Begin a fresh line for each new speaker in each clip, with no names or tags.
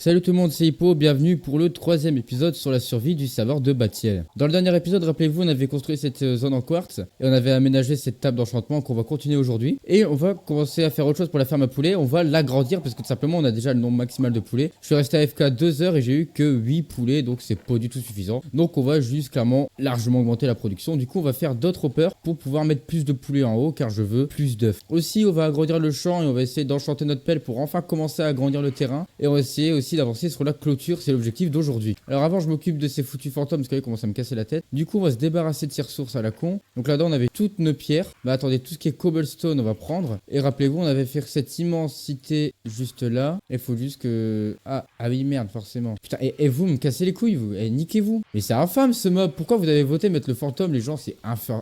Salut tout le monde, c'est Hippo, bienvenue pour le troisième épisode sur la survie du serveur de Batiel. Dans le dernier épisode, rappelez-vous, on avait construit cette zone en quartz et on avait aménagé cette table d'enchantement qu'on va continuer aujourd'hui. Et on va commencer à faire autre chose pour la ferme à poulets, on va l'agrandir parce que tout simplement on a déjà le nombre maximal de poulets. Je suis resté à AFK 2 heures et j'ai eu que 8 poulets, donc c'est pas du tout suffisant. Donc on va juste clairement largement augmenter la production. Du coup on va faire d'autres hoppers pour pouvoir mettre plus de poulets en haut car je veux plus d'œufs. Aussi on va agrandir le champ et on va essayer d'enchanter notre pelle pour enfin commencer à agrandir le terrain. Et on va essayer aussi d'avancer sur la clôture, c'est l'objectif d'aujourd'hui. Alors avant je m'occupe de ces foutus fantômes parce qu'ils commencent à me casser la tête. Du coup on va se débarrasser de ces ressources à la con. Donc là-dedans on avait toutes nos pierres. Bah attendez, tout ce qui est cobblestone on va prendre. Et rappelez-vous on avait fait cette immensité juste là. Il faut juste que... Ah oui merde forcément. Putain et vous me cassez les couilles vous. Niquez-vous. Mais c'est infâme ce mob. Pourquoi vous avez voté mettre le fantôme les gens? C'est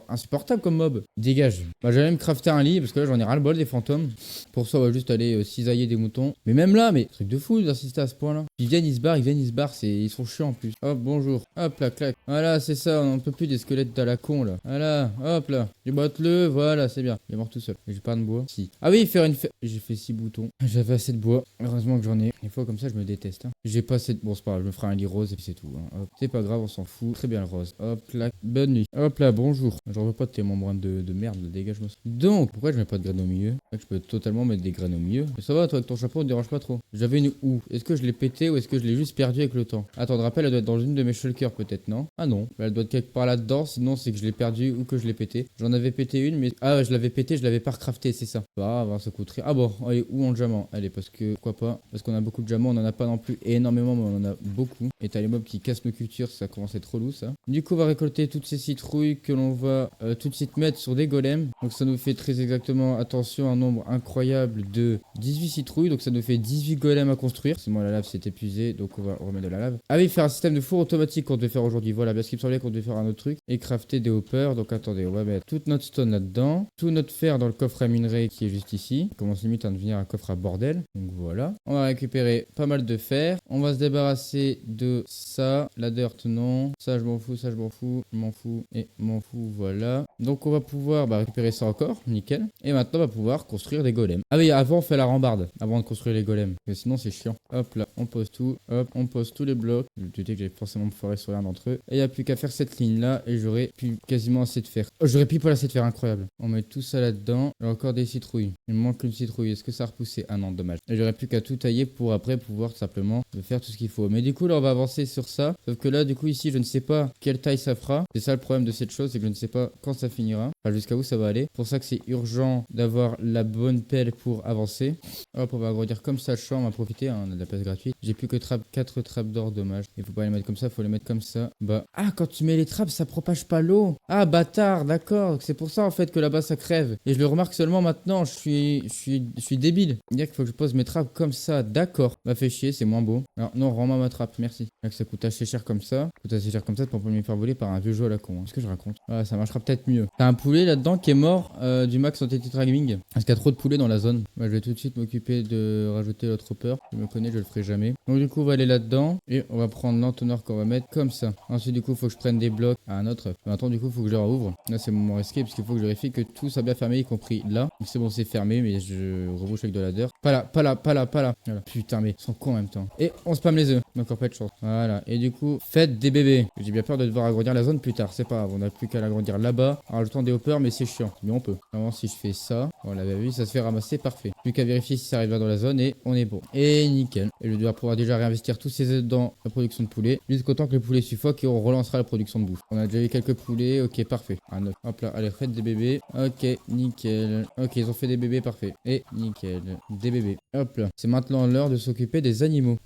insupportable comme mob. Dégage. Bah j'allais me crafter un lit parce que là j'en ai ras le bol des fantômes. Pour ça on va juste aller cisailler des moutons. Mais même là mais truc de fou d'insister à ce point là. Ils viennent ils se barrent, ils sont chiants en plus. Hop bonjour. Hop là clac. Voilà c'est ça, on en peut plus des squelettes à la con là. Voilà hop là. Déboîte-le, voilà c'est bien. Il est mort tout seul. J'ai pas de bois. Si. Ah oui faire une j'ai fait 6 boutons. J'avais assez de bois. Heureusement que j'en ai. Des fois comme ça je me déteste. Hein. J'ai pas assez de... Bon c'est pas grave, je me ferai un lit rose et puis c'est tout. Hein. Hop. C'est pas grave, on s'en fout. Très bien le rose. Hop clac. Bonne nuit. Hop là bonjour. J'en veux pas de tes membranes de merde, dégage-moi. Donc pourquoi je mets pas de graines au milieu? Je peux totalement mettre des graines au milieu. Mais ça va toi avec ton chapeau, on te dérange pas trop. J'avais une où? Est-ce que je l'ai pété ou est-ce que je l'ai juste perdu avec le temps? Attends, de rappel, elle doit être dans une de mes shulkers peut-être, non? Ah non, elle doit être quelque part là-dedans, sinon c'est que je l'ai perdu ou que je l'ai pété. J'en avais pété une, mais... Ah, je l'avais pété, je l'avais pas recrafté, c'est ça. Bah, ça coûterait... Ah bon, allez, où en diamant? Allez, parce que... Pourquoi pas? Parce qu'on a beaucoup de diamants, on en a pas non plus énormément, mais on en a beaucoup. Et t'as les mobs qui cassent nos cultures, ça commence à être relou, ça. Du coup, on va récolter toutes ces citrouilles que l'on va tout de suite mettre sur des golems. Donc ça nous fait très exactement, attention, un nombre incroyable de 18 citrouilles. Donc ça nous fait 18 golems à construire. C'est moi, la lave s'est épuisée, donc on va remettre de la lave. Ah oui, faire un système de four automatique qu'on devait faire aujourd'hui. Voilà, parce qu'il me semblait qu'on devait faire un autre truc. Et crafter des hoppers. Donc attendez, on va mettre toute notre stone là-dedans. Tout notre fer dans le coffre à minerai qui est juste ici. Il commence limite à devenir un coffre à bordel. Donc voilà. On va récupérer pas mal de fer. On va se débarrasser de ça. La dirt, non. Ça, je m'en fous. Ça, je m'en fous. Je m'en fous. Et m'en fous. Voilà. Donc on va pouvoir récupérer ça encore. Nickel. Et maintenant, on va pouvoir construire des golems. Ah oui, avant, on fait la rambarde. Avant de construire les golems. Parce que sinon, c'est chiant. Hop là, on pose tout. Hop, on pose tous les blocs. Je me doutais que j'allais forcément me foirer sur l'un d'entre eux. Et il n'y a plus qu'à faire cette ligne là. Et j'aurais pu quasiment assez de fer. Oh, j'aurais pu pas assez de fer, incroyable. On met tout ça là-dedans. J'ai encore des citrouilles. Il me manque une citrouille. Est-ce que ça a repoussé? Ah non, dommage. Et j'aurais plus qu'à tout tailler pour après pouvoir tout simplement faire tout ce qu'il faut. Mais du coup, là, on va avancer sur ça. Sauf que là, du coup, ici, je ne sais pas quelle taille ça fera. C'est ça le problème de cette chose, c'est que je ne sais pas quand ça finira. Enfin, jusqu'à où ça va aller. C'est pour ça que c'est urgent d'avoir la bonne pelle pour avancer. Hop, on va agrandir comme ça le champ. On va profiter, hein, on a de la place gratuite. J'ai plus que 4 trappes d'or, dommage. Il faut pas les mettre comme ça, faut les mettre comme ça. Bah, ah, quand tu mets les trappes, ça propage pas l'eau. Ah, bâtard, d'accord. C'est pour ça en fait que là-bas ça crève. Et je le remarque seulement maintenant. Je suis débile. Il y a qu'il faut que je pose mes trappes comme ça, d'accord. Bah, fait chier, c'est moins beau. Alors, non, rends-moi ma trappe, merci. Là, que ça coûte assez cher comme ça. Ça coûte assez cher comme ça pour pas me faire voler par un vieux jeu à la con. Hein. Ce que je raconte. Voilà, ça marchera peut-être mieux. T'as un poulet là-dedans qui est mort du max anti-tetragaming. Parce qu'il y a trop de poulets dans la zone. Bah, je vais tout de suite m'occuper de rajouter l'autre hopper. Je me connais, je le ferai jamais. Donc, du coup, on va aller là-dedans. Et on va prendre l'entonnoir qu'on va mettre comme ça. Ensuite, du coup, il faut que je prenne des blocs à un autre. Maintenant, du coup, il faut que je le rouvre. Là, c'est mon moment risqué parce qu'il faut que je vérifie que tout soit bien fermé, y compris là. C'est bon, c'est fermé, mais je rebouche avec de la dirt. Pas là, pas là, pas là, pas là. Voilà. Putain, mais ils sont cons en même temps. Et on spam les œufs. Encore pas de chance. Voilà. Et du coup, faites des bébés. J'ai bien peur de devoir agrandir la zone plus tard. C'est pas grave. On n'a plus qu'à l'agrandir là-bas en rajoutant des hoppers, mais c'est chiant. Mais on peut. Vraiment, si je fais ça, on l'avait vu, ça se fait ramasser. Parfait. Plus qu'à vérifier si ça arrive là dans la zone et on est bon. Et nickel. Et je dois pouvoir déjà réinvestir tous ces œufs dans la production de poulet. Jusqu'au temps que le poulet suffoque et on relancera la production de bouffe. On a déjà eu quelques poulets. Ok, parfait. Un œuf. Hop là. Allez, faites des bébés. Ok, nickel. Ok, ils ont fait des bébés. Parfait. Et nickel. Des bébés. Hop là. C'est maintenant l'heure de s'occuper des animaux.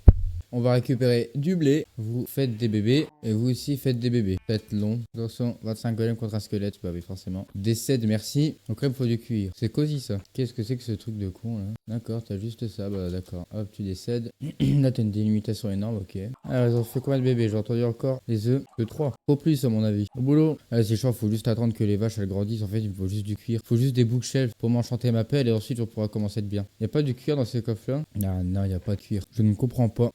On va récupérer du blé. Vous faites des bébés. Et vous aussi faites des bébés. Faites long. Attention, 25 golems contre un squelette. Bah oui, forcément. Décède, merci. Donc là, il faut du cuir. C'est cosy ça. Qu'est-ce que c'est que ce truc de con là? D'accord, t'as juste ça. Bah d'accord. Hop, tu décèdes. Là, t'as une délimitation énorme. Ok. Alors, ils ont fait combien de bébés? J'ai entendu encore les œufs de 3. Au plus, à mon avis. Au boulot. Allez, c'est chiant. Faut juste attendre que les vaches elles grandissent. En fait, il me faut juste du cuir. Faut juste des bookshelves pour m'enchanter ma pelle. Et ensuite, on pourra commencer à être bien. Y a pas du cuir dans ces coffres là? Ah non, y a pas de cuir. Je ne comprends pas.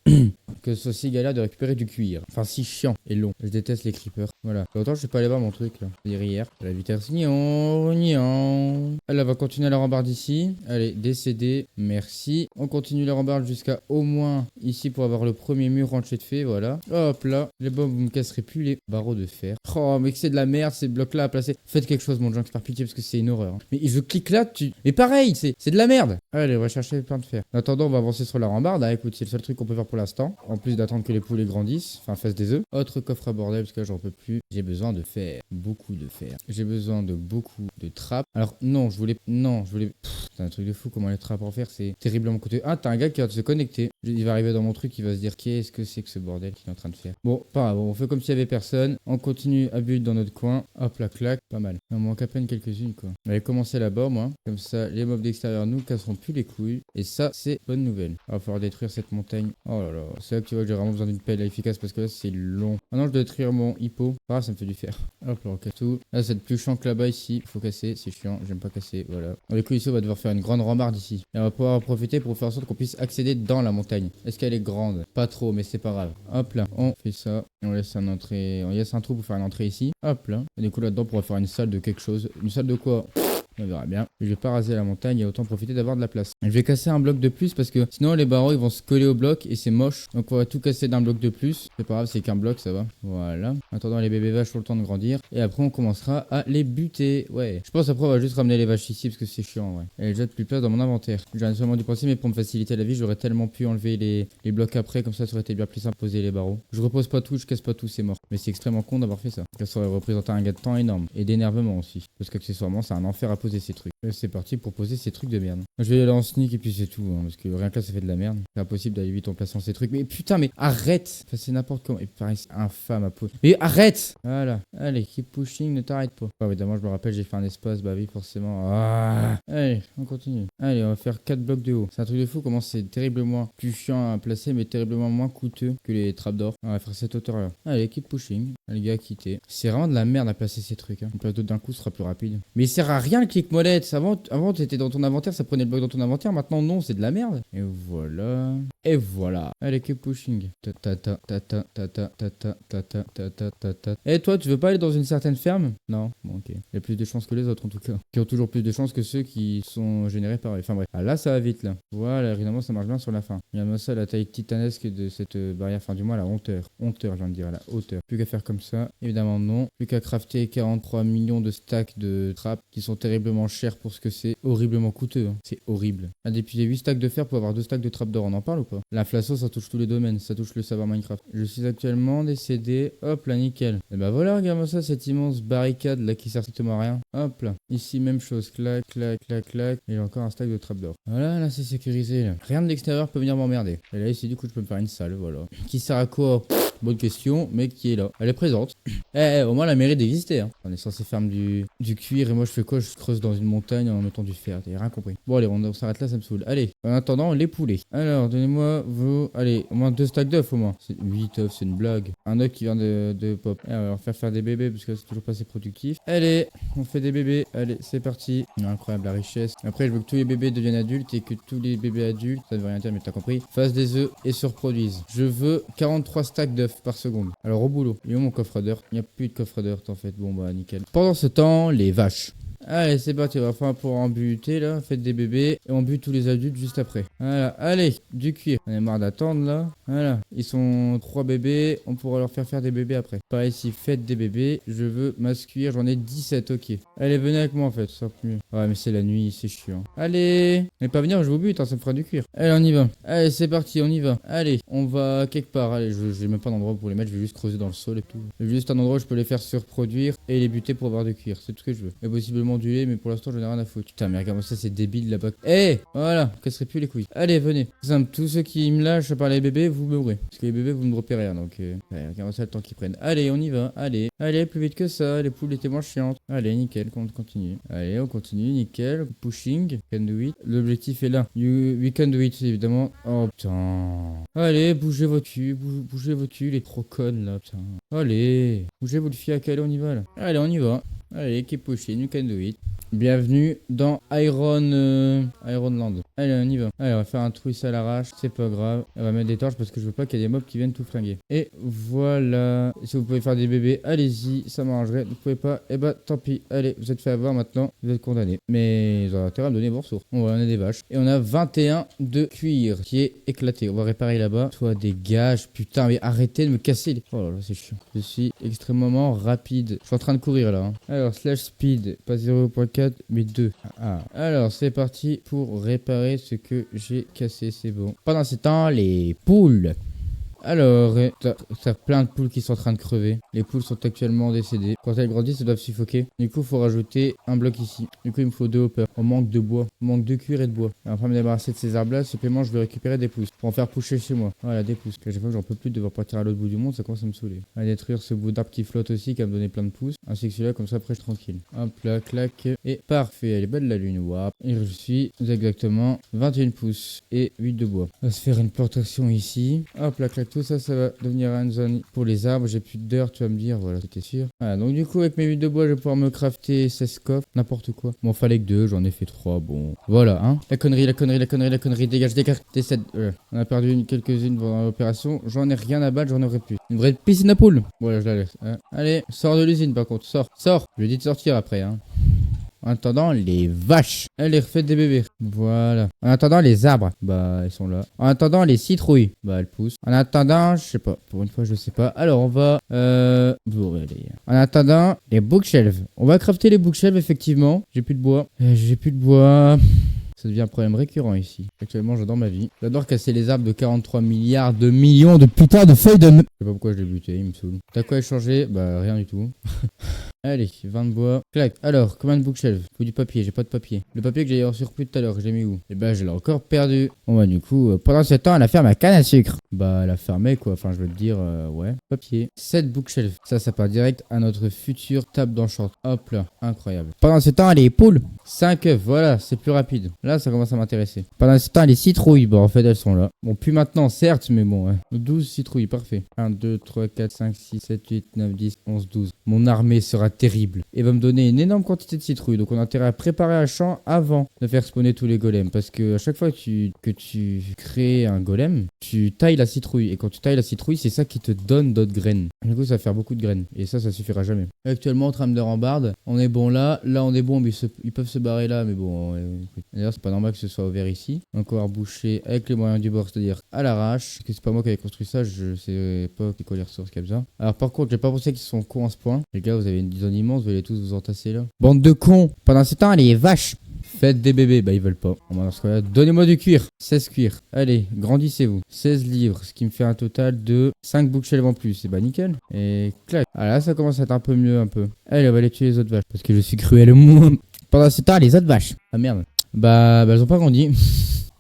que ce soit si galère de récupérer du cuir. Enfin, si chiant et long. Je déteste les creepers. Voilà. Longtemps, je vais pas aller voir mon truc là. C'est-à-dire hier. La vitesse. Nian. Elle va continuer la rambarde ici. Allez, décédé. Merci. On continue la rambarde jusqu'à au moins ici pour avoir le premier mur ranché de fait. Voilà. Hop là. Les bombes, vous me casserez plus les barreaux de fer. Oh, mais que c'est de la merde ces blocs là à placer. Faites quelque chose, mon junk, par pitié, parce que c'est une horreur. Mais je clique là, mais pareil, c'est de la merde. Allez, on va chercher plein de fer. En attendant, on va avancer sur la rambarde. Ah, écoute, c'est le seul truc qu'on peut faire pour l'instant. En plus d'attendre que les poulets grandissent, enfin fassent des œufs. Autre coffre à bordel, parce que là, j'en peux plus. J'ai besoin de fer. Beaucoup de fer. J'ai besoin de beaucoup de trappes. Alors, non, je voulais. C'est un truc de fou, comment les trappes en fer, c'est terriblement coûteux. Ah, t'as un gars qui va se connecter. Il va arriver dans mon truc, il va se dire qu'est-ce que c'est que ce bordel qu'il est en train de faire. Bon, pas grave, on fait comme s'il y avait personne. On continue à buter dans notre coin. Hop là, clac, pas mal. Il en manque à peine quelques-unes, quoi. On va commencer là-bas, moi. Comme ça, les mobs d'extérieur nous casseront plus les couilles. Et ça, c'est bonne nouvelle. Il va falloir détruire cette montagne. Oh là là, c'est là que tu vois que j'ai vraiment besoin d'une pelle efficace parce que là, c'est long. Maintenant, je dois détruire mon hippo. Ah, ça me fait du fer. Hop là, on casse tout. Là, c'est plus chiant que là-bas ici. Faut casser, c'est chiant. J'aime pas casser, voilà. Dans les coups, ici, on va devoir faire une grande rambarde ici. Et on va pouvoir en profiter pour faire en sorte qu'on puisse accéder dans la montagne. Est-ce qu'elle est grande? Pas trop, mais c'est pas grave. Hop là, on fait ça. Et on laisse un entrée. On laisse un trou pour faire une entrée ici. Hop là. Et du coup, là-dedans, on pourra faire une salle de quelque chose. Une salle de quoi? On verra bien. Je vais pas raser la montagne et autant profiter d'avoir de la place. Je vais casser un bloc de plus parce que sinon les barreaux ils vont se coller au bloc et c'est moche. Donc on va tout casser d'un bloc de plus. C'est pas grave, c'est qu'un bloc, ça va. Voilà. En attendant, les bébés vaches ont le temps de grandir. Et après on commencera à les buter. Ouais. Je pense après on va juste ramener les vaches ici parce que c'est chiant, ouais. Elles jettent plus de place dans mon inventaire. J'en ai seulement dû penser, mais pour me faciliter la vie, j'aurais tellement pu enlever les blocs après. Comme ça aurait été bien plus simple de poser les barreaux. Je repose pas tout, je casse pas tout, c'est mort. Mais c'est extrêmement con d'avoir fait ça. Ça aurait représenté un gain de temps énorme. Et d'énervement aussi. Parce qu'accessoirement, c'est un enfer à poser ces trucs. C'est parti pour poser ces trucs de merde. Je vais aller en sneak et puis c'est tout, hein, parce que rien que là ça fait de la merde. C'est impossible d'aller vite en plaçant ces trucs. Mais putain, mais arrête! Enfin, c'est n'importe comment. Et pareil, c'est infâme à poser. Mais arrête! Voilà. Allez, keep pushing, ne t'arrête pas. Ah, évidemment, je me rappelle, j'ai fait un espace, bah oui, forcément. Ah. Allez, on continue. Allez, on va faire 4 blocs de haut. C'est un truc de fou comment c'est terriblement plus chiant à placer, mais terriblement moins coûteux que les trappes d'or. On va faire cette hauteur-là. Allez, keep pushing. Les gars, quittez. C'est vraiment de la merde à placer ces trucs. Hein. On place d'autres d'un coup, ce sera plus rapide. Mais il sert à rien le click molette. Avant t'étais dans ton inventaire, ça prenait le bloc dans ton inventaire. Maintenant, non, c'est de la merde. Et voilà. Et voilà. Allez, keep pushing. Et toi, tu veux pas aller dans une certaine ferme? Non. Bon, ok. Il y a plus de chances que les autres, en tout cas. Qui ont toujours plus de chances que ceux qui sont générés par eux. Enfin bref. Ah, là, ça va vite, là. Voilà, évidemment, ça marche bien sur la fin. Il y a ça, la taille titanesque de cette barrière. Enfin, du moins, la hauteur. Hauteur, je viens de dire, la hauteur. Plus qu'à faire comme ça. Évidemment, non. Plus qu'à crafter 43 millions de stacks de trappes qui sont terriblement chers pour ce que c'est. Horriblement coûteux. Hein. C'est horrible. Ah, depuis 8 stacks de fer pour avoir 2 stacks de trappes d'or. On en parle ou pas? L'inflation, ça touche tous les domaines. Ça touche le savoir Minecraft. Je suis actuellement décédé. Hop là, nickel. Et bah voilà, regarde-moi ça, cette immense barricade là qui sert strictement à rien. Hop là. Ici, même chose. Clac, clac, clac, clac. Et j'ai encore un stack de trappes d'or. Voilà, là, c'est sécurisé. Là. Rien de l'extérieur peut venir m'emmerder. Et là, ici, du coup, je peux me faire une salle. Voilà. Qui sert à quoi? Bonne question, mais qui est là. Elle est présente. Au moins, elle a mérite d'exister. Hein. On est censé faire du cuir et moi, je fais quoi? Je creuse dans une montagne en mettant du fer. T'as rien compris. Bon, allez, on s'arrête là, ça me saoule. Allez, en attendant, les poulets. Alors, donnez-moi vos. Allez, au moins 2 stacks d'œufs au moins. 8 œufs, c'est une blague. Un œuf qui vient de pop. Alors, on va faire des bébés parce que c'est toujours pas assez productif. Allez, on fait des bébés. Allez, c'est parti. Incroyable la richesse. Après, je veux que tous les bébés deviennent adultes et que tous les bébés adultes, ça ne veut rien dire, mais t'as compris, fassent des œufs et se reproduisent. Je veux 43 stacks d'œufs par seconde. Alors, au boulot. Et où mon coffre d'heure? Il n'y a plus de coffre d'heure en fait. Bon, bah, nickel. Pendant ce temps, les vaches. Allez, c'est parti, on va faire pour en buter là, faites des bébés et on bute tous les adultes juste après. Voilà, allez, du cuir. On est marre d'attendre là. Voilà, ils sont 3 bébés, on pourra leur faire des bébés après. Pareil ici, faites des bébés, je veux masse cuir, j'en ai 17, ok. Allez, venez avec moi en fait, ça sera mieux. Ouais, mais c'est la nuit, c'est chiant. Allez, mais pas venir, je vous bute, hein, ça me fera du cuir. Allez, on y va. Allez, c'est parti, on y va. Allez, on va quelque part. Allez, j'ai même pas d'endroit pour les mettre, je vais juste creuser dans le sol et tout. J'ai juste un endroit où je peux les faire se reproduire et les buter pour avoir du cuir, c'est tout ce que je veux. Et possiblement du lait, mais pour l'instant j'en ai rien à foutre. Putain, mais regarde-moi ça, c'est débile là-bas. Eh, voilà, casserait plus les couilles. Allez, venez. C'est simple, tous ceux qui me lâchent par les bébés, vous mourrez. Parce que les bébés, vous ne repérez rien, donc ouais, regarde-moi ça le temps qu'ils prennent. Allez, on y va, allez. Allez, plus vite que ça, les poules étaient moins chiantes. Allez, nickel, on continue. Allez, on continue, nickel. Pushing, can do it. L'objectif est là. We can do it, évidemment. Oh putain. Allez, bougez votre cul, bougez votre cul, les trop connes là, putain. Allez, bougez votre fiac, allez, on y va là. Allez, on y va. Allez, keep pushing, you can do it. Bienvenue dans Ironland. Allez, on y va. Allez, on va faire un trou ici à l'arrache. C'est pas grave. On va mettre des torches parce que je veux pas qu'il y ait des mobs qui viennent tout flinguer. Et voilà. Si vous pouvez faire des bébés, allez-y. Ça m'arrangerait. Vous pouvez pas, eh bah tant pis. Allez, vous êtes fait avoir maintenant. Vous êtes condamnés. Mais ils ont intérêt à me donner vos ressources. On a des vaches. Et on a 21 de cuir qui est éclaté. On va réparer là-bas. Toi, des gages. Putain, mais arrêtez de me casser les... Oh là là, c'est chiant. Je suis extrêmement rapide. Je suis en train de courir là. Alors, slash speed. Pas 0.4, mais 2. Alors, c'est parti pour réparer ce que j'ai cassé. C'est bon. Pendant ce temps, les poules. Alors, t'as plein de poules qui sont en train de crever. Les poules sont actuellement décédées. Quand elles grandissent, elles doivent suffoquer. Du coup, il faut rajouter un bloc ici. Du coup, il me faut 2 hoppers. On manque de bois. On manque de cuir et de bois. Alors, après me débarrasser de ces arbres-là, supplément, je vais récupérer des pousses pour en faire pousser chez moi. Voilà, des pousses. Que chaque fois que j'en peux plus de devoir partir à l'autre bout du monde, ça commence à me saouler. On va détruire ce bout d'arbre qui flotte aussi, qui va me donner plein de pousses. Ainsi que celui-là, comme ça, après, je suis tranquille. Hop là, clac. Et parfait. Elle est belle la lune. Waouh. Et je suis exactement 21 pouces et 8 de bois. On va se faire une plantation ici. Hop là, clac. Tout ça, ça va devenir une zone pour les arbres. J'ai plus d'heures, tu vas me dire. Voilà, c'était sûr. Voilà, donc du coup, avec mes 8 de bois, je vais pouvoir me crafter 16 coffres. N'importe quoi. Bon, fallait que 2, j'en ai fait 3. Bon, voilà, hein. La connerie. Dégage. T7. On a perdu quelques-unes pendant l'opération. J'en ai rien à battre, j'en aurais plus. Une vraie piscine à poules. Voilà, je la laisse. Allez, sors de l'usine par contre. Sors. Je lui ai dit de sortir après, hein. En attendant, les vaches. Elle est refaite des bébés. Voilà. En attendant, les arbres. Bah, ils sont là. En attendant, les citrouilles. Bah, elles poussent. En attendant, je sais pas. Pour une fois, je sais pas. Alors, on va... Bon, allez. En attendant, les bookshelves. On va crafter les bookshelves, effectivement. J'ai plus de bois. Ça devient un problème récurrent ici. Actuellement, j'adore ma vie. J'adore casser les arbres de 43 milliards de millions de putain de feuilles de... Je sais pas pourquoi je l'ai buté, il me saoule. T'as quoi échanger? Bah, rien du tout. Allez, 20 de bois. Clac. Alors, combien de bookshelves? Faut du papier, j'ai pas de papier. Le papier que j'ai en surplus tout à l'heure, je l'ai mis où? Et bah, je l'ai encore perdu. Bon bah, du coup, pendant ce temps, elle a fermé ma canne à sucre. Bah, elle a fermé quoi. Enfin, je veux te dire, ouais. Papier. 7 bookshelves. Ça part direct à notre future table d'enchant. Hop là, incroyable. Pendant ce temps, les poules. 5 œufs, voilà, c'est plus rapide. Là, ça commence à m'intéresser. Pendant ce temps, les citrouilles. Bon, en fait, elles sont là. Bon, plus maintenant, certes, mais bon, ouais. 12 citrouilles, parfait. 1, 2, 3, 4, 5, 6, 7, 8, 9, 10, 11, 12. Mon armée sera terrible et va me donner une énorme quantité de citrouilles. Donc on a intérêt à préparer un champ avant de faire spawner tous les golems. Parce que à chaque fois que tu crées un golem, tu tailles la citrouille. Et quand tu tailles la citrouille, c'est ça qui te donne d'autres graines. Du coup, ça va faire beaucoup de graines. Et ça suffira jamais. Actuellement, en trame de rambarde, on est bon là. Là, on est bon, mais ils peuvent se barrer là. Mais bon, d'ailleurs, c'est pas normal que ce soit ouvert ici. Encore boucher avec les moyens du bord, c'est-à-dire à l'arrache. Parce que c'est pas moi qui avais construit ça. Je sais pas c'est quoi les ressources qu'il y a besoin. Alors, par contre, j'ai pas pensé qu'ils sont cons à ce point. Les gars, vous avez une zone immense, vous allez tous vous entasser là. Bande de cons. Pendant ce temps, les vaches. Faites des bébés. Bah, ils veulent pas. Bon, dans ce cas-là, donnez-moi du cuir. 16 cuir. Allez, grandissez-vous. 16 livres. Ce qui me fait un total de 5 bookshelves en plus. Et bah, nickel. Et clac. Ah là, ça commence à être un peu mieux, un peu. Allez, on va aller tuer les autres vaches. Parce que je suis cruel. Pendant ce temps, les autres vaches. Ah merde. Bah, elles ont pas grandi.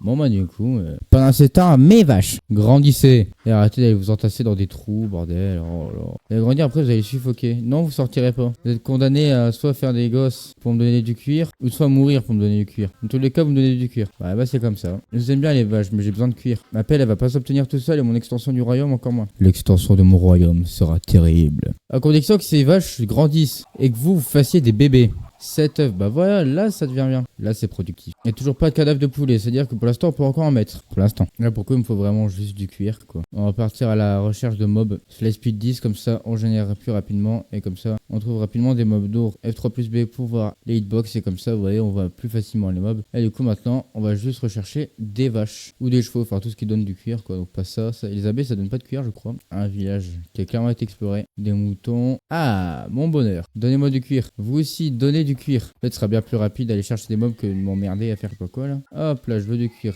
Bon bah du coup, pendant ce temps, mes vaches, grandissez. Et arrêtez d'aller vous entasser dans des trous, bordel. Oh là. Vous allez grandir, après vous allez suffoquer. Non, vous sortirez pas. Vous êtes condamné à soit faire des gosses pour me donner du cuir, ou soit mourir pour me donner du cuir. Dans tous les cas, vous me donnez du cuir. Bah c'est comme ça. Je vous aime bien les vaches, mais j'ai besoin de cuir. Ma pelle, elle va pas s'obtenir tout seul et mon extension du royaume encore moins. L'extension de mon royaume sera terrible. À condition que ces vaches grandissent et que vous fassiez des bébés. 7 œufs, bah voilà, là ça devient bien. Là c'est productif. Il n'y a toujours pas de cadavre de poulet, c'est-à-dire que pour l'instant on peut encore en mettre. Pour l'instant. Là pourquoi il me faut vraiment juste du cuir quoi. On va partir à la recherche de mobs. Fly speed 10, comme ça on génère plus rapidement. Et comme ça on trouve rapidement des mobs d'or. F3 plus B pour voir les hitbox. Et comme ça vous voyez on voit plus facilement les mobs. Et du coup maintenant on va juste rechercher des vaches. Ou des chevaux, enfin tout ce qui donne du cuir quoi. Donc pas ça. Les abeilles ça donne pas de cuir je crois. Un village qui a clairement été exploré. Des moutons. Ah mon bonheur. Donnez-moi du cuir. Vous aussi donnez du cuir. En fait, ce sera bien plus rapide d'aller chercher des mobs que de m'emmerder à faire quoi là. Hop là, je veux du cuir.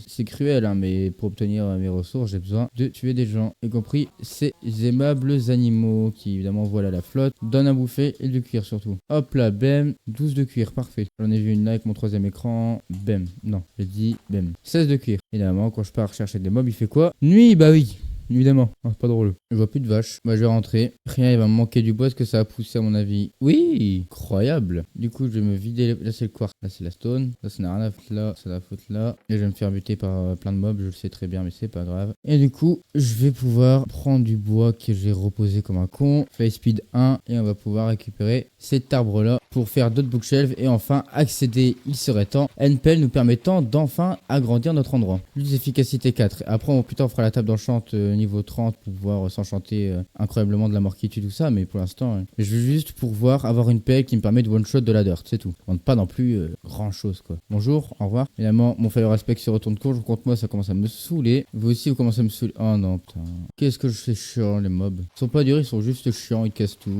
C'est cruel, hein, mais pour obtenir mes ressources, j'ai besoin de tuer des gens. Y compris ces aimables animaux qui, évidemment, voilà la flotte. Donnent à bouffer et du cuir surtout. Hop là, bam. 12 de cuir, parfait. J'en ai vu une là avec mon troisième écran. Bam. Non, j'ai dit bam. 16 de cuir. Évidemment, quand je pars chercher des mobs, il fait quoi? Nuit, bah oui. Évidemment, c'est pas drôle. Je vois plus de vaches. Bah je vais rentrer. Rien, il va me manquer du bois. Est-ce que ça va pousser à mon avis? Oui, incroyable. Du coup, je vais me vider. Là c'est le quartz. Là c'est la stone. Là ça n'a rien à foutre là. Ça la foutre là. Et je vais me faire buter par plein de mobs. Je le sais très bien, mais c'est pas grave. Et du coup, je vais pouvoir prendre du bois que j'ai reposé comme un con. Fly speed 1. Et on va pouvoir récupérer cet arbre là pour faire d'autres bookshelves et enfin accéder, il serait temps, à une pelle nous permettant d'enfin agrandir notre endroit. Plus efficacité 4. Après, on fera la table d'enchant niveau 30 pour pouvoir s'enchanter incroyablement de la mort qui tue tout ça, mais pour l'instant, je veux juste pouvoir avoir une pelle qui me permet de one-shot de la dirt, c'est tout. On ne pas non plus grand chose quoi. Bonjour, au revoir. Évidemment, mon fire aspect se retourne contre moi, ça commence à me saouler. Vous aussi, vous commencez à me saouler. Oh non, putain. Qu'est-ce que je fais chiant, les mobs. Ils sont pas durs, ils sont juste chiants, ils cassent tout,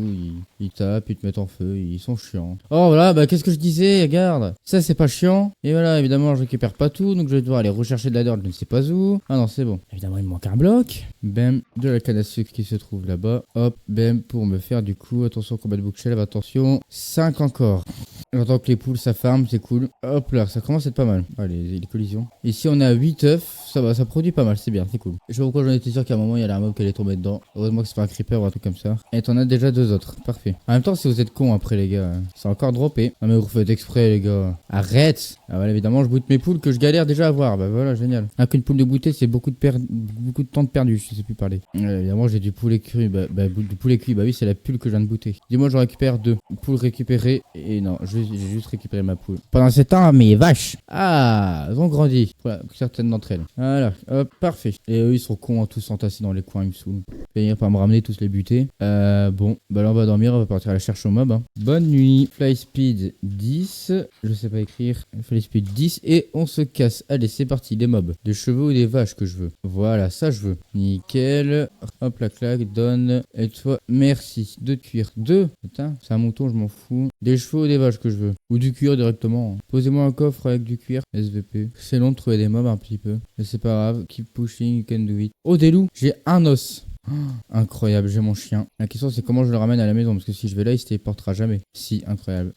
ils tapent, ils te mettent en feu, ils sont chiants. Oh voilà, bah qu'est-ce que je disais, regarde. Ça, c'est pas chiant. Et voilà, évidemment, je récupère pas tout, donc je vais devoir aller rechercher de la dirt, je ne sais pas où. Ah non, c'est bon. Évidemment, il me manque un bloc. Bam, de la canne à sucre qui se trouve là-bas. Hop, bam, pour me faire du coup, attention, combat de bookshelf, attention. 5 encore. J'entends que les poules ça farm, c'est cool. Hop là, ça commence à être pas mal. Allez, les collisions. Ici on a 8 œufs, ça va, ça produit pas mal, c'est bien, c'est cool. Je sais pas pourquoi j'en étais sûr qu'à un moment il y a un mob qui allait tomber dedans. Heureusement que c'est pas un creeper ou un truc comme ça. Et t'en as déjà 2 autres, parfait. En même temps, si vous êtes cons après les gars, c'est encore droppé. Non mais vous faites exprès les gars. Arrête. Ah voilà, évidemment je boote mes poules que je galère déjà à voir. Bah voilà, génial. Qu'une poule de bouter, c'est beaucoup de temps de perdu, je sais plus parler. Évidemment j'ai du poulet cru, du poulet cuit, bah oui c'est la pulle que je viens de booter. Dis-moi je récupère 2 poules récupérées et non, j'ai juste récupéré ma poule. Pendant ce temps, mes vaches. Ah, elles ont grandi. Voilà, certaines d'entre elles. Voilà, hop, parfait. Et eux, ils sont cons, tous entassés dans les coins, ils me saoulent. Venir par me ramener, tous les buter. Bon, bah là, on va dormir, on va partir à la cherche au mob. Hein. Bonne nuit. Fly speed 10. Je sais pas écrire. Fly speed 10. Et on se casse. Allez, c'est parti, les mobs. Des chevaux ou des vaches que je veux. Voilà, ça je veux. Nickel. Hop, la claque, donne. Et toi, merci. 2 de cuir. 2. Putain, c'est un mouton, je m'en fous. Des chevaux ou des vaches que je veux. Ou du cuir directement. Posez-moi un coffre avec du cuir. SVP. C'est long de trouver des mobs un petit peu. Mais c'est pas grave. Keep pushing, you can do it. Oh, des loups. J'ai un os. Oh, incroyable, j'ai mon chien. La question c'est comment je le ramène à la maison. Parce que si je vais là, il se téléportera jamais. Si, incroyable.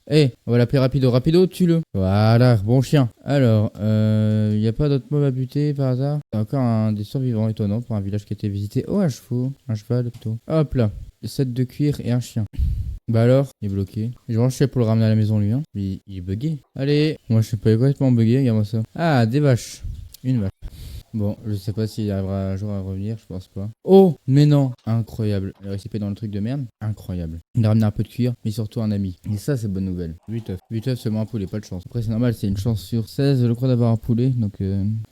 On va l'appeler Rapido. Rapido, tue-le. Voilà, bon chien. Alors, y a pas d'autres mobs à buter par hasard. C'est encore un des survivants étonnants pour un village qui a été visité. Oh, un chevaux. Un cheval plutôt. Hop là. 7 de cuir et un chien. Bah alors, il est bloqué. Je vais enchaîner pour le ramener à la maison lui. Hein. Il est bugué. Allez, moi je suis pas complètement bugué, regarde-moi ça. Ah, des vaches. Une vache. Bon, je sais pas s'il arrivera un jour à revenir, je pense pas. Oh, mais non, incroyable. Le récipient dans le truc de merde, incroyable. Il a ramené un peu de cuir, mais surtout un ami. Et ça, c'est bonne nouvelle. 8 œufs. 8 œufs, seulement un poulet, pas de chance. Après, c'est normal, c'est une chance sur 16, je crois, d'avoir un poulet. Donc,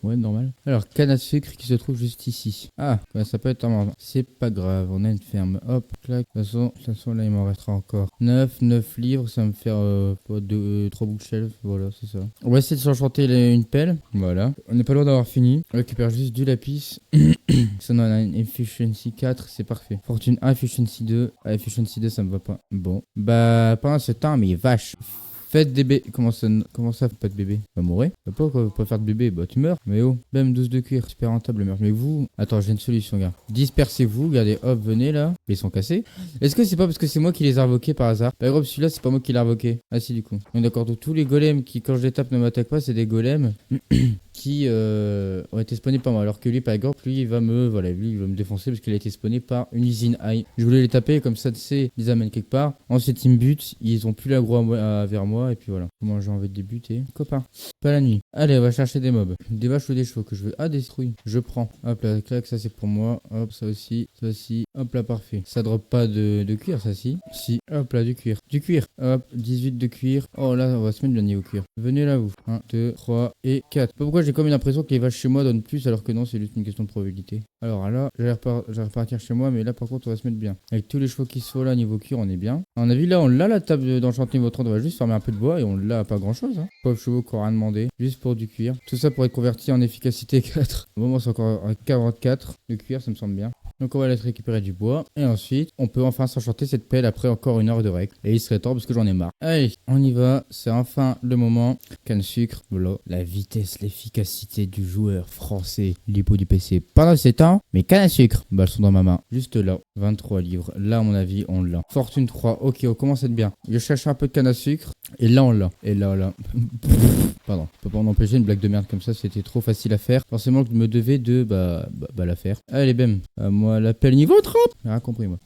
ouais, normal. Alors, canne à sucre qui se trouve juste ici. Ah, bah, ça peut être un mort. C'est pas grave, on a une ferme. Hop, clac. De toute façon, là, il m'en restera encore 9 livres. Ça va me faire 3 bookshelves. Voilà, c'est ça. On va essayer de s'enchanter une pelle. Voilà. On n'est pas loin d'avoir fini. On récupère juste du lapis. Ça, on a une efficiency 4, c'est parfait. Fortune 1, efficiency 2. Ah, efficiency 2, ça me va pas. Bon. Bah, pendant ce temps, mais vache. Faites des bébés. Comment ça, pas de bébé? Va mourir. Va pas faire de bébé. Bah, tu meurs. Mais oh, même 12 de cuir. Super rentable, meurt. Mais vous. Attends, j'ai une solution, gars. Dispersez-vous. Regardez, hop, venez là. Ils sont cassés. Est-ce que c'est pas parce que c'est moi qui les ai invoqués par hasard? Par exemple, celui-là, c'est pas moi qui l'ai invoqué. Ah, si, du coup. On est d'accord. Tous les golems qui, quand je les tape, ne m'attaquent pas, c'est des golems qui ont été spawnés par moi. Alors que lui, par exemple, lui, il va me défoncer parce qu'il a été spawné par une usine high. Je voulais les taper, comme ça, tu sais, ils les amènent quelque part. Ensuite, ils me butent. Ils ont plus l'aggro vers moi. Et puis voilà. Moi j'ai envie de débuter. Copain. Pas la nuit. Allez, on va chercher des mobs. Des vaches ou des chevaux que je veux. Ah, des trouilles. Je prends. Hop là, clac, ça c'est pour moi. Hop, ça aussi. Ça aussi. Hop là, parfait. Ça drop pas de cuir, ça si. Si. Hop là, du cuir. Du cuir. Hop, 18 de cuir. Oh là, on va se mettre bien niveau cuir. Venez là, vous. 1, 2, 3 et 4. Pourquoi j'ai comme une impression que les vaches chez moi donnent plus alors que non, c'est juste une question de probabilité. Alors là, je vais repartir chez moi, mais là par contre, on va se mettre bien. Avec tous les chevaux qui sont là, niveau cuir, on est bien. À mon avis, là, on l'a la table d'enchantement niveau 30. On va juste farmer un peu de bois et on l'a pas grand chose. Hein. Pauvre chevaux qui ont rien demandé. Juste pour du cuir. Tout ça pour être converti en efficacité 4. Au moment, c'est encore 44 de cuir, ça me semble bien. Donc on va laisser récupérer du bois. Et ensuite, on peut enfin s'enchanter cette pelle après encore 1 heure de règle. Et il serait temps parce que j'en ai marre. Allez, on y va. C'est enfin le moment. Canne sucre. Voilà. La vitesse, l'efficacité du joueur français. L'hypo du PC. Pendant ces temps, mes cannes à sucre. Bah, elles sont dans ma main. Juste là. 23 livres. Là, à mon avis, on l'a. Fortune 3. Ok, on commence à être bien. Je cherche un peu de canne à sucre. Et là, on l'a. Et là. Pardon. Je peux pas en empêcher une blague de merde comme ça. C'était trop facile à faire. Forcément que je me devais de la faire. Allez, bam. Moi, l'appel niveau 30. J'ai rien compris, moi.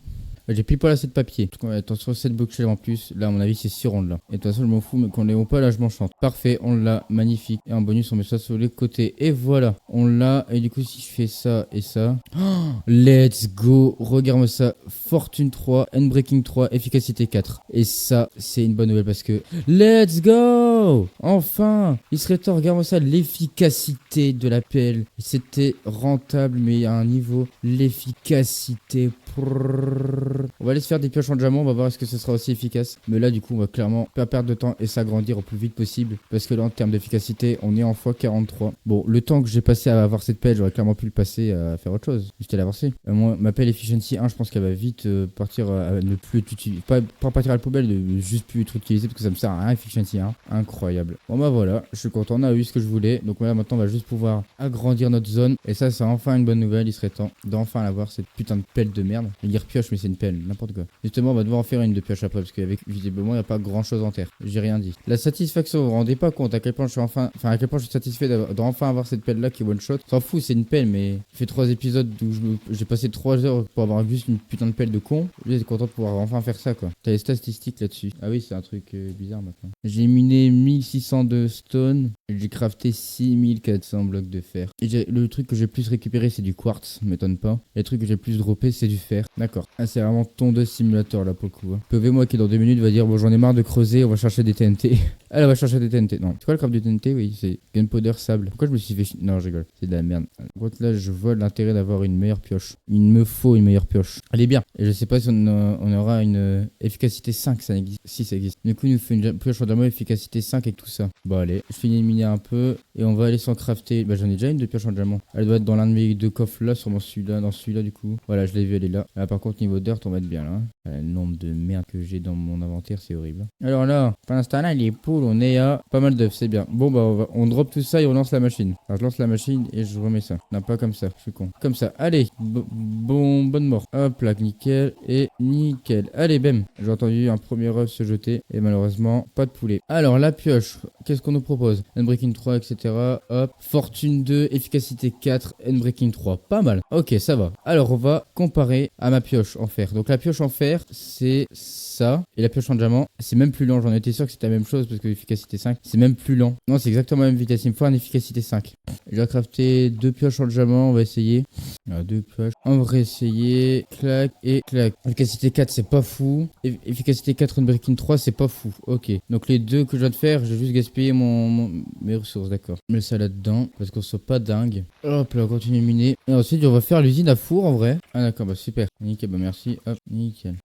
J'ai pile pas assez de papier. On va être sur 7 bookshelves en plus. Là, à mon avis, c'est 6 rondes là. Et de toute façon, je m'en fous, mais qu'on les pas là, je m'enchante. Parfait, on l'a, magnifique. Et en bonus, on met ça sur les côtés. Et voilà, on l'a. Et du coup, si je fais ça et ça. Oh, let's go. Regarde-moi ça. Fortune 3, Endbreaking 3, efficacité 4. Et ça, c'est une bonne nouvelle parce que. Let's go. Enfin, il serait temps, regarde-moi ça, l'efficacité de la pelle. C'était rentable, mais à un niveau, l'efficacité. On va aller se faire des pioches en diamant, on va voir est-ce que ce sera aussi efficace. Mais là, du coup, on va clairement pas perdre de temps et s'agrandir au plus vite possible. Parce que là, en termes d'efficacité, on est en x43. Bon, le temps que j'ai passé à avoir cette pelle, j'aurais clairement pu le passer à faire autre chose. Juste à l'avancer. Moi, ma pelle Efficiency 1, je pense qu'elle va vite partir à ne plus être utilisée. Pas partir à la poubelle, de juste plus être utilisée parce que ça me sert à rien, Efficiency 1. Incroyable. Bon, bah voilà, je suis content, on a eu ce que je voulais. Donc voilà, maintenant, on va juste pouvoir agrandir notre zone. Et ça, c'est enfin une bonne nouvelle. Il serait temps d'enfin l'avoir, cette putain de pelle de merde. Je vais dire pioche, mais c'est une pelle, n'importe quoi. Justement, on va devoir en faire une de pioche après, parce qu'avec visiblement, il n'y a pas grand chose en terre. J'ai rien dit. La satisfaction, vous vous rendez pas compte à quel point je suis à quel point je suis satisfait d'enfin avoir cette pelle là qui est one shot. S'en fout, c'est une pelle, mais j'ai fait 3 épisodes où j'ai passé 3 heures pour avoir juste une putain de pelle de con. J'étais content de pouvoir enfin faire ça, quoi. T'as les statistiques là-dessus. Ah oui, c'est un truc bizarre maintenant. J'ai miné 1600 de stone. J'ai crafté 6400 blocs de fer. Et le truc que j'ai plus récupéré, c'est du quartz, m'étonne pas. Et le truc que j'ai plus droppé, c'est du fer. D'accord. Ah, c'est vraiment tondeuse simulator là pour le coup. Hein. PV, qui dans 2 minutes va dire bon, j'en ai marre de creuser, on va chercher des TNT. Elle va chercher des TNT. Non. C'est quoi le craft du TNT? Oui, c'est gunpowder sable. Pourquoi je me suis fait. Non, je rigole. C'est de la merde. Donc là, je vois l'intérêt d'avoir une meilleure pioche. Il me faut une meilleure pioche. Elle est bien. Et je sais pas si on aura une efficacité 5, ça existe. Si, ça existe. Du coup, il nous fait une pioche en diamant efficacité 5 avec tout ça. Bon, allez. Je finis de miner un peu. Et on va aller s'en crafter. Bah, j'en ai déjà une de pioche en diamant. Elle doit être dans l'un de mes 2 coffres là, sûrement celui-là, dans celui-là du coup. Voilà, je l'ai vu, elle est là. Là, par contre, niveau dirt, on va être bien là. Le nombre de merde que j'ai dans mon inventaire, c'est horrible. Alors là, pour l'instant là, les poules, on est à pas mal d'œufs, c'est bien. Bon, bah, on drop tout ça et on lance la machine. Alors, je lance la machine et je remets ça. Non, pas comme ça, je suis con. Comme ça, allez. Bonne mort. Hop là, nickel et nickel. Allez, bam. J'ai entendu un premier œuf se jeter et malheureusement, pas de poulet. Alors, la pioche, qu'est-ce qu'on nous propose? Endbreaking 3, etc. Hop. Fortune 2, efficacité 4, Endbreaking 3. Pas mal. Ok, ça va. Alors, on va comparer à ma pioche en fer. Donc, la pioche en fer, c'est ça. Et la pioche en diamant, c'est même plus lent. J'en étais sûr que c'était la même chose parce que l'efficacité 5, c'est même plus lent. Non, c'est exactement la même vitesse. Il me faut une efficacité 5. Je vais crafter 2 pioches en diamant. On va essayer. 2 pioches. On va essayer. Clac et clac. Efficacité 4, c'est pas fou. Efficacité 4, Unbreaking 3, c'est pas fou. Ok. Donc les deux que je viens de faire, j'ai juste gaspillé mes ressources. D'accord. Je mets ça là-dedans parce qu'on soit pas dingue. Hop là, on continue à miner. Et ensuite, on va faire l'usine à four en vrai. Ah d'accord, bah super. Nickel, bah merci. Hop, nickel.